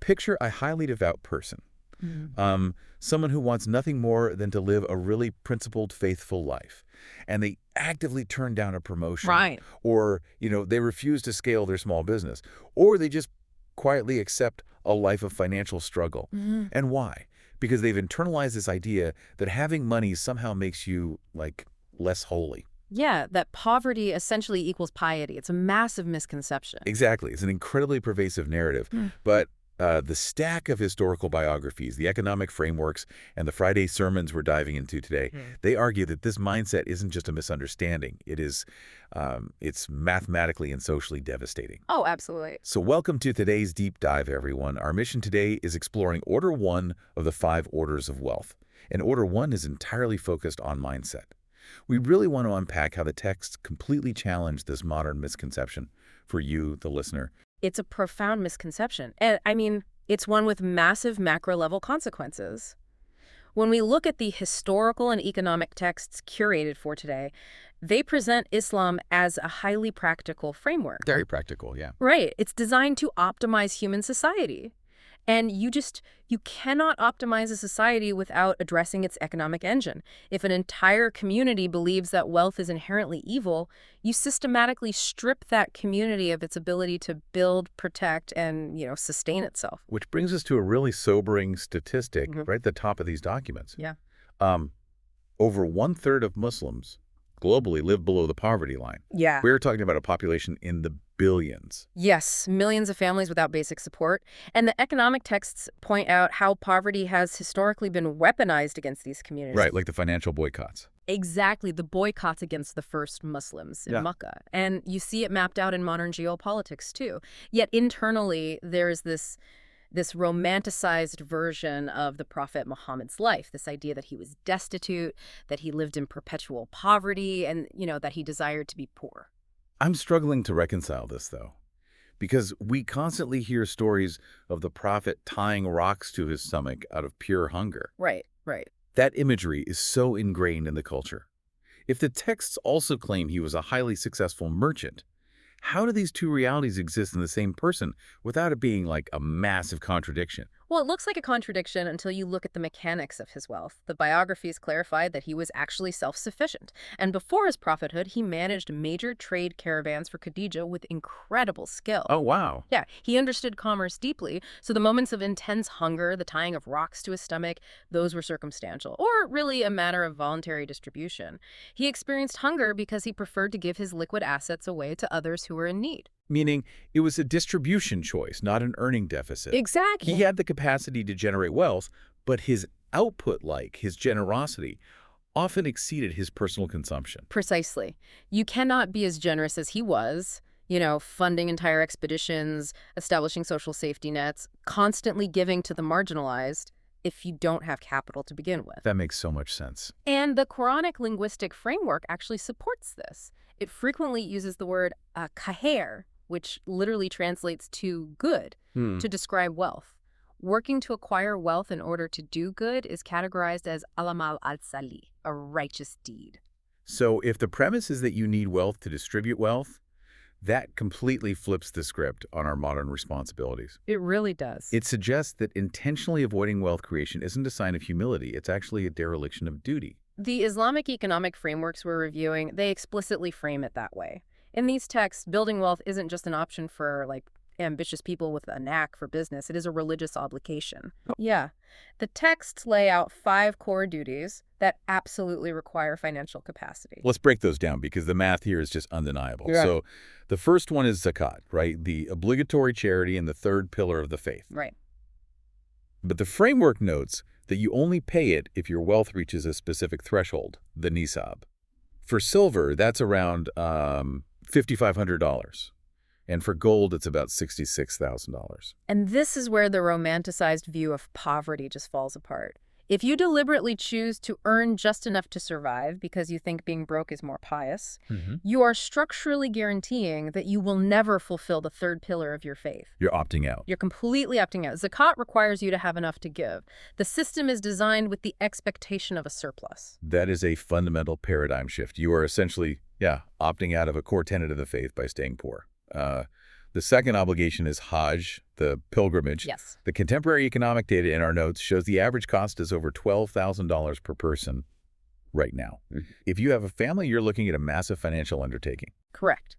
picture a highly devout person, someone who wants nothing more than to live a really principled, faithful life. And they actively turn down a promotion. Right. Or, they refuse to scale their small business. Or they just quietly accept a life of financial struggle. And why? Because they've internalized this idea that having money somehow makes you, less holy. Yeah, that poverty essentially equals piety. It's a massive misconception. Exactly. It's an incredibly pervasive narrative. But the stack of historical biographies, the economic frameworks, and the Friday sermons we're diving into today, they argue that this mindset isn't just a misunderstanding. It's mathematically and socially devastating. Oh, absolutely. So welcome to today's deep dive, everyone. Our mission today is exploring Order 1 of the 5 Orders of Wealth. And Order 1 is entirely focused on mindset. We really want to unpack how the text completely challenged this modern misconception for you, the listener. It's a profound misconception. And I mean, it's one with massive macro-level consequences. When we look at the historical and economic texts curated for today, they present Islam as a highly practical framework. Very practical, yeah. Right. It's designed to optimize human society. And you cannot optimize a society without addressing its economic engine. If an entire community believes that wealth is inherently evil, you systematically strip that community of its ability to build, protect, and, sustain itself. Which brings us to a really sobering statistic right at the top of these documents. Yeah. Over 1/3 of Muslims globally live below the poverty line. Yeah. We're talking about a population in the billions. Yes, millions of families without basic support. And the economic texts point out how poverty has historically been weaponized against these communities. Right, like the financial boycotts. Exactly, the boycotts against the first Muslims in Mecca. And you see it mapped out in modern geopolitics, too. Yet internally, there's this romanticized version of the Prophet Muhammad's life, this idea that he was destitute, that he lived in perpetual poverty, and, that he desired to be poor. I'm struggling to reconcile this, though, because we constantly hear stories of the Prophet tying rocks to his stomach out of pure hunger. Right, right. That imagery is so ingrained in the culture. If the texts also claim he was a highly successful merchant, how do these two realities exist in the same person without it being like a massive contradiction? Well, it looks like a contradiction until you look at the mechanics of his wealth. The biographies clarified that he was actually self-sufficient. And before his prophethood, he managed major trade caravans for Khadija with incredible skill. Oh, wow. Yeah, he understood commerce deeply, so the moments of intense hunger, the tying of rocks to his stomach, those were circumstantial, or really a matter of voluntary distribution. He experienced hunger because he preferred to give his liquid assets away to others who were in need. Meaning it was a distribution choice, not an earning deficit. Exactly. He had the capacity to generate wealth, but his output, his generosity, often exceeded his personal consumption. Precisely. You cannot be as generous as he was, funding entire expeditions, establishing social safety nets, constantly giving to the marginalized if you don't have capital to begin with. That makes so much sense. And the Quranic linguistic framework actually supports this. It frequently uses the word khair, which literally translates to good, to describe wealth. Working to acquire wealth in order to do good is categorized as al-amal al-sali, a righteous deed. So if the premise is that you need wealth to distribute wealth, that completely flips the script on our modern responsibilities. It really does. It suggests that intentionally avoiding wealth creation isn't a sign of humility. It's actually a dereliction of duty. The Islamic economic frameworks we're reviewing, they explicitly frame it that way. In these texts, building wealth isn't just an option for, ambitious people with a knack for business. It is a religious obligation. Yeah. The texts lay out 5 core duties that absolutely require financial capacity. Let's break those down because the math here is just undeniable. Yeah. So the first one is zakat, right? The obligatory charity and the third pillar of the faith. Right. But the framework notes that you only pay it if your wealth reaches a specific threshold, the nisab. For silver, that's around $5,500. And for gold, it's about $66,000. And this is where the romanticized view of poverty just falls apart. If you deliberately choose to earn just enough to survive because you think being broke is more pious, you are structurally guaranteeing that you will never fulfill the third pillar of your faith. You're opting out. You're completely opting out. Zakat requires you to have enough to give. The system is designed with the expectation of a surplus. That is a fundamental paradigm shift. You are essentially, opting out of a core tenet of the faith by staying poor. The second obligation is Hajj, the pilgrimage. Yes. The contemporary economic data in our notes shows the average cost is over $12,000 per person right now. If you have a family, you're looking at a massive financial undertaking. Correct.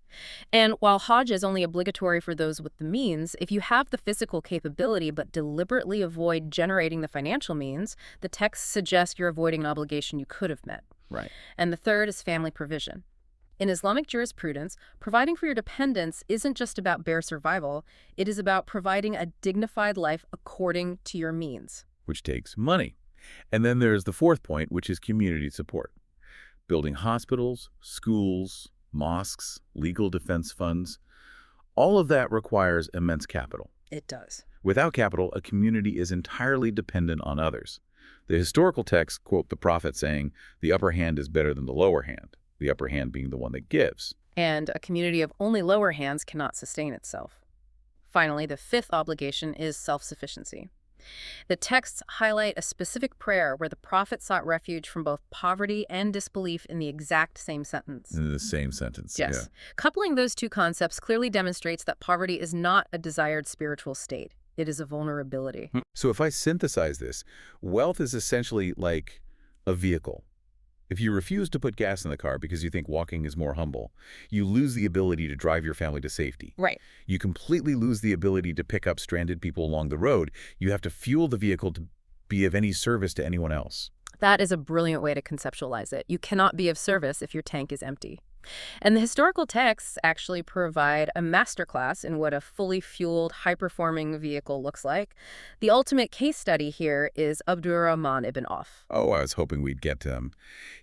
And while Hajj is only obligatory for those with the means, if you have the physical capability but deliberately avoid generating the financial means, the text suggests you're avoiding an obligation you could have met. Right. And the third is family provision. In Islamic jurisprudence, providing for your dependents isn't just about bare survival, it is about providing a dignified life according to your means. Which takes money. And then there's the fourth point, which is community support. Building hospitals, schools, mosques, legal defense funds. All of that requires immense capital. It does. Without capital, a community is entirely dependent on others. The historical texts quote the prophet saying, the upper hand is better than the lower hand, the upper hand being the one that gives. And a community of only lower hands cannot sustain itself. Finally, the fifth obligation is self-sufficiency. The texts highlight a specific prayer where the prophet sought refuge from both poverty and disbelief in the exact same sentence. In the same sentence, Yes. yeah. Coupling those two concepts clearly demonstrates that poverty is not a desired spiritual state. It is a vulnerability. So if I synthesize this, wealth is essentially like a vehicle. If you refuse to put gas in the car because you think walking is more humble, you lose the ability to drive your family to safety. Right. You completely lose the ability to pick up stranded people along the road. You have to fuel the vehicle to be of any service to anyone else. That is a brilliant way to conceptualize it. You cannot be of service if your tank is empty. And the historical texts actually provide a masterclass in what a fully fueled, high-performing vehicle looks like. The ultimate case study here is Abdurrahman ibn Auf. Oh, I was hoping we'd get to him.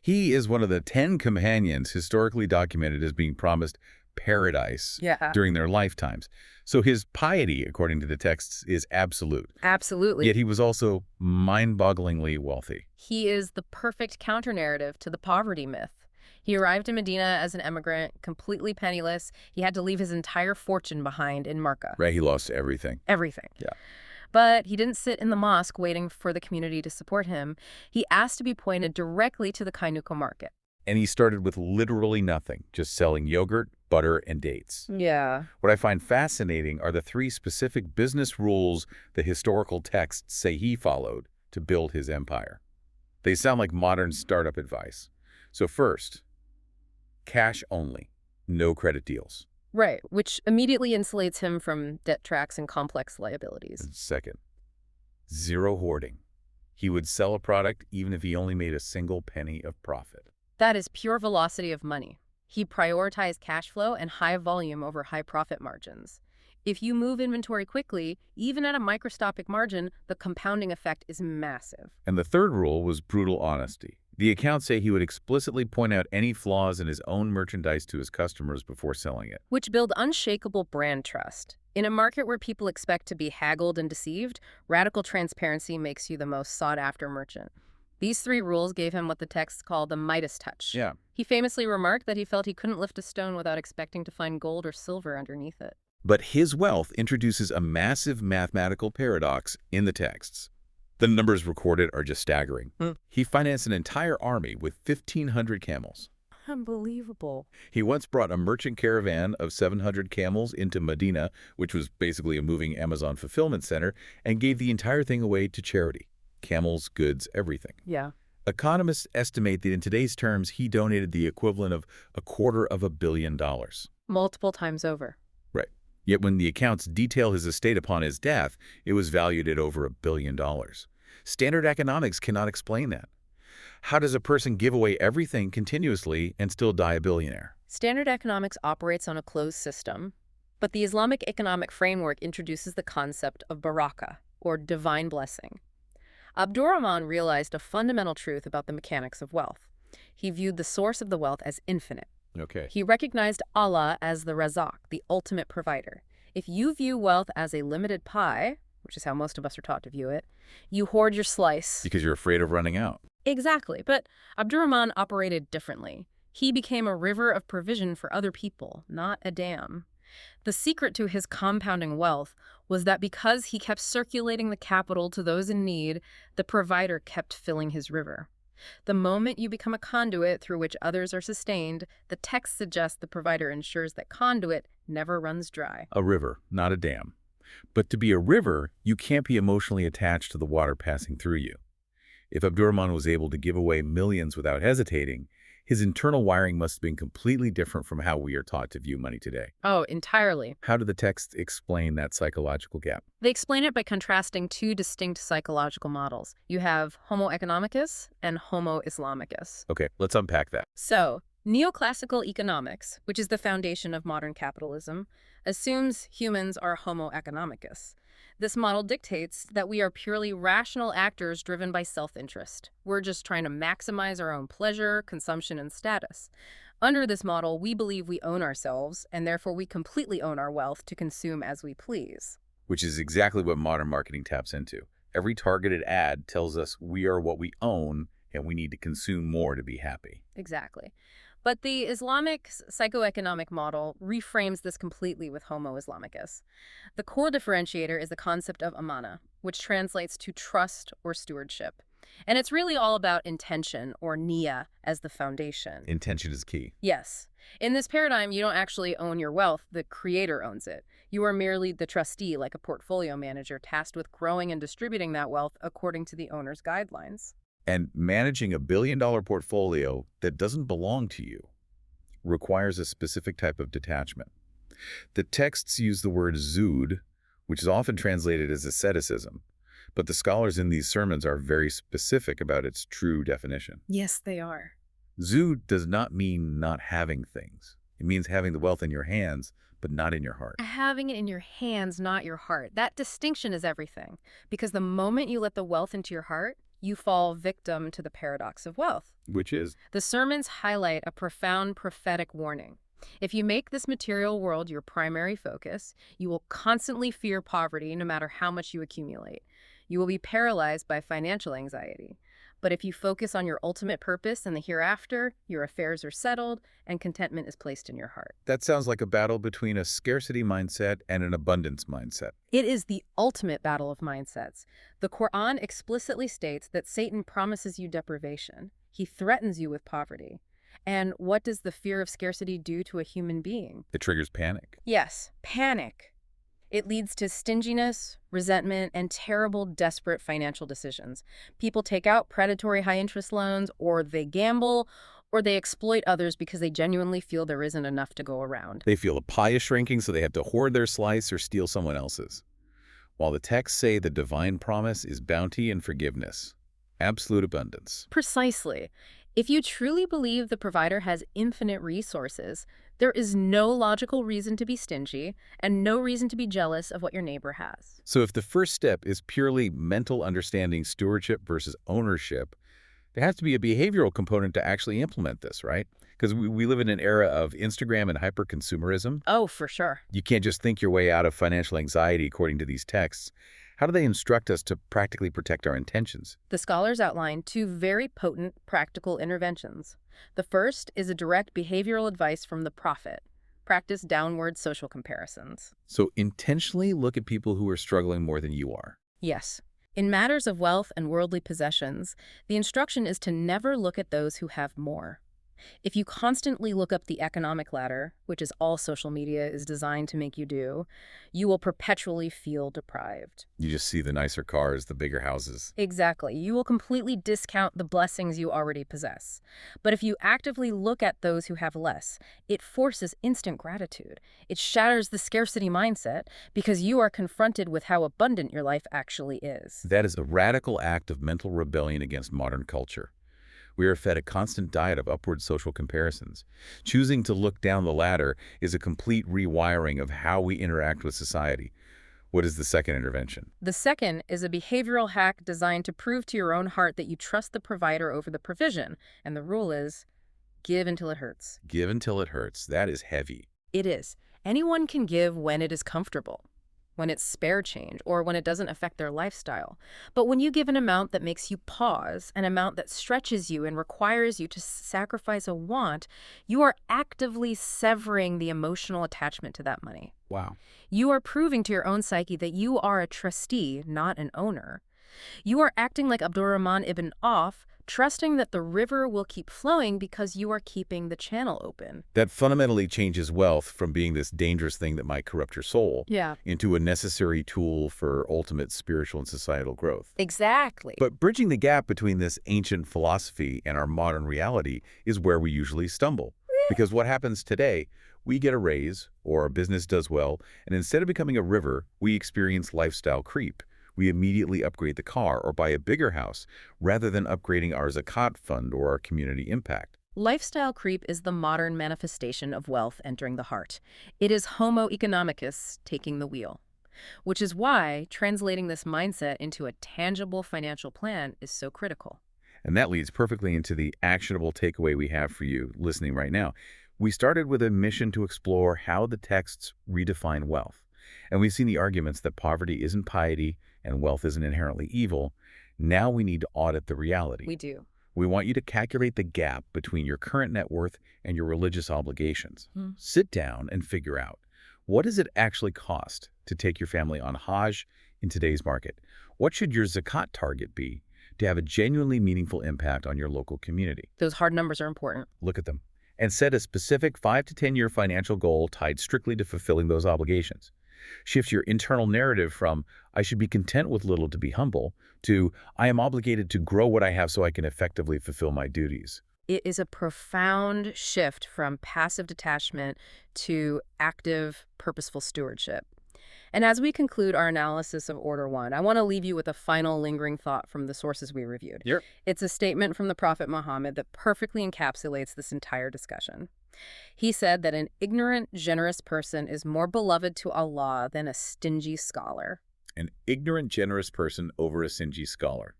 He is one of the 10 companions historically documented as being promised paradise during their lifetimes. So his piety, according to the texts, is absolute. Absolutely. Yet he was also mind-bogglingly wealthy. He is the perfect counter-narrative to the poverty myth. He arrived in Medina as an immigrant, completely penniless. He had to leave his entire fortune behind in Mecca. Right, he lost everything. Everything. Yeah. But he didn't sit in the mosque waiting for the community to support him. He asked to be pointed directly to the Kainuka market. And he started with literally nothing, just selling yogurt, butter, and dates. Yeah. What I find fascinating are the 3 specific business rules the historical texts say he followed to build his empire. They sound like modern startup advice. So first, cash only, no credit deals. Right, which immediately insulates him from debt tracks and complex liabilities. And second, zero hoarding. He would sell a product even if he only made a single penny of profit. That is pure velocity of money. He prioritized cash flow and high volume over high profit margins. If you move inventory quickly, even at a microscopic margin, the compounding effect is massive. And the third rule was brutal honesty. The accounts say he would explicitly point out any flaws in his own merchandise to his customers before selling it. Which build unshakable brand trust. In a market where people expect to be haggled and deceived, radical transparency makes you the most sought-after merchant. These 3 rules gave him what the texts call the Midas touch. Yeah. He famously remarked that he felt he couldn't lift a stone without expecting to find gold or silver underneath it. But his wealth introduces a massive mathematical paradox in the texts. The numbers recorded are just staggering. He financed an entire army with 1,500 camels. Unbelievable. He once brought a merchant caravan of 700 camels into Medina, which was basically a moving Amazon fulfillment center, and gave the entire thing away to charity. Camels, goods, everything. Yeah. Economists estimate that in today's terms, he donated the equivalent of $250 million. Multiple times over. Right. Yet when the accounts detail his estate upon his death, it was valued at over $1 billion. Standard economics cannot explain that. How does a person give away everything continuously and still die a billionaire? Standard economics operates on a closed system, but the Islamic economic framework introduces the concept of barakah, or divine blessing. Abdurrahman realized a fundamental truth about the mechanics of wealth. He viewed the source of the wealth as infinite. Okay. He recognized Allah as the Razak, the ultimate provider. If you view wealth as a limited pie, which is how most of us are taught to view it, you hoard your slice. Because you're afraid of running out. Exactly, but Abdurrahman operated differently. He became a river of provision for other people, not a dam. The secret to his compounding wealth was that because he kept circulating the capital to those in need, the provider kept filling his river. The moment you become a conduit through which others are sustained, the text suggests the provider ensures that conduit never runs dry. A river, not a dam. But to be a river, you can't be emotionally attached to the water passing through you. If Abdurrahman was able to give away millions without hesitating, his internal wiring must have been completely different from how we are taught to view money today. Oh, entirely. How do the texts explain that psychological gap? They explain it by contrasting two distinct psychological models. You have Homo economicus and Homo Islamicus. Okay, let's unpack that. So, neoclassical economics, which is the foundation of modern capitalism, assumes humans are Homo economicus. This model dictates that we are purely rational actors driven by self-interest. We're just trying to maximize our own pleasure, consumption, and status. Under this model, we believe we own ourselves, and therefore we completely own our wealth to consume as we please. Which is exactly what modern marketing taps into. Every targeted ad tells us we are what we own and we need to consume more to be happy. Exactly. But the Islamic psychoeconomic model reframes this completely with Homo Islamicus. The core differentiator is the concept of amana, which translates to trust or stewardship. And it's really all about intention, or niyyah, as the foundation. Intention is key. Yes. In this paradigm, you don't actually own your wealth. The creator owns it. You are merely the trustee, like a portfolio manager tasked with growing and distributing that wealth according to the owner's guidelines. And managing $1 billion portfolio that doesn't belong to you requires a specific type of detachment. The texts use the word zuhd, which is often translated as asceticism, but the scholars in these sermons are very specific about its true definition. Yes, they are. Zuhd does not mean not having things. It means having the wealth in your hands, but not in your heart. Having it in your hands, not your heart. That distinction is everything, because the moment you let the wealth into your heart, you fall victim to the paradox of wealth. Which is? The sermons highlight a profound prophetic warning. If you make this material world your primary focus, you will constantly fear poverty no matter how much you accumulate. You will be paralyzed by financial anxiety. But if you focus on your ultimate purpose and the hereafter, your affairs are settled and contentment is placed in your heart. That sounds like a battle between a scarcity mindset and an abundance mindset. It is the ultimate battle of mindsets. The Quran explicitly states that Satan promises you deprivation. He threatens you with poverty. And what does the fear of scarcity do to a human being? It triggers panic. Yes, panic. It leads to stinginess, resentment, and terrible, desperate financial decisions. People take out predatory high-interest loans, or they gamble, or they exploit others because they genuinely feel there isn't enough to go around. They feel the pie is shrinking, so they have to hoard their slice or steal someone else's. While the texts say the divine promise is bounty and forgiveness, absolute abundance. Precisely. If you truly believe the provider has infinite resources, there is no logical reason to be stingy and no reason to be jealous of what your neighbor has. So if the first step is purely mental understanding stewardship versus ownership, there has to be a behavioral component to actually implement this, right? Because we live in an era of Instagram and hyper-consumerism. Oh, for sure. You can't just think your way out of financial anxiety according to these texts. How do they instruct us to practically protect our intentions? The scholars outline two very potent practical interventions. The first is a direct behavioral advice from the prophet. Practice downward social comparisons. So intentionally look at people who are struggling more than you are. Yes. In matters of wealth and worldly possessions, the instruction is to never look at those who have more. If you constantly look up the economic ladder, which is all social media is designed to make you do, you will perpetually feel deprived. You just see the nicer cars, the bigger houses. Exactly. You will completely discount the blessings you already possess. But if you actively look at those who have less, it forces instant gratitude. It shatters the scarcity mindset because you are confronted with how abundant your life actually is. That is a radical act of mental rebellion against modern culture. We are fed a constant diet of upward social comparisons. Choosing to look down the ladder is a complete rewiring of how we interact with society. What is the second intervention? The second is a behavioral hack designed to prove to your own heart that you trust the provider over the provision. And the rule is, give until it hurts. Give until it hurts. That is heavy. It is. Anyone can give when it is comfortable, when it's spare change, or when it doesn't affect their lifestyle. But when you give an amount that makes you pause, an amount that stretches you and requires you to sacrifice a want, you are actively severing the emotional attachment to that money. Wow. You are proving to your own psyche that you are a trustee, not an owner. You are acting like Abdurrahman ibn Auf, trusting that the river will keep flowing because you are keeping the channel open. That fundamentally changes wealth from being this dangerous thing that might corrupt your soul Yeah. into a necessary tool for ultimate spiritual and societal growth. Exactly. But bridging the gap between this ancient philosophy and our modern reality is where we usually stumble. Because what happens today, we get a raise or our business does well, and instead of becoming a river, we experience lifestyle creep. We immediately upgrade the car or buy a bigger house rather than upgrading our zakat fund or our community impact. Lifestyle creep is the modern manifestation of wealth entering the heart. It is Homo economicus taking the wheel. Which is why translating this mindset into a tangible financial plan is so critical. And that leads perfectly into the actionable takeaway we have for you listening right now. We started with a mission to explore how the texts redefine wealth. And we've seen the arguments that poverty isn't piety and wealth isn't inherently evil. Now we need to audit the reality. We do. We want you to calculate the gap between your current net worth and your religious obligations. Hmm. Sit down and figure out, what does it actually cost to take your family on Hajj in today's market? What should your zakat target be to have a genuinely meaningful impact on your local community? Those hard numbers are important. Look at them and set a specific 5 to 10 year financial goal tied strictly to fulfilling those obligations. Shift your internal narrative from, I should be content with little to be humble, to, I am obligated to grow what I have so I can effectively fulfill my duties. It is a profound shift from passive detachment to active, purposeful stewardship. And as we conclude our analysis of Order 1, I want to leave you with a final lingering thought from the sources we reviewed. Yep. It's a statement from the Prophet Muhammad that perfectly encapsulates this entire discussion. He said that an ignorant, generous person is more beloved to Allah than a stingy scholar. An ignorant, generous person over a stingy scholar.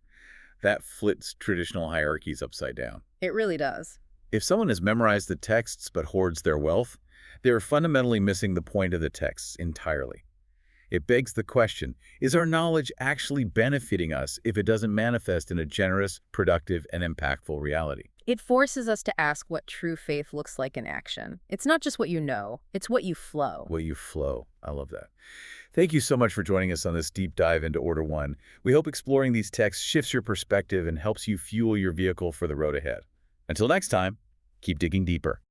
That flips traditional hierarchies upside down. It really does. If someone has memorized the texts but hoards their wealth, they are fundamentally missing the point of the texts entirely. It begs the question, is our knowledge actually benefiting us if it doesn't manifest in a generous, productive, and impactful reality? It forces us to ask what true faith looks like in action. It's not just what you know, it's what you flow. What you flow. I love that. Thank you so much for joining us on this deep dive into Order 1. We hope exploring these texts shifts your perspective and helps you fuel your vehicle for the road ahead. Until next time, keep digging deeper.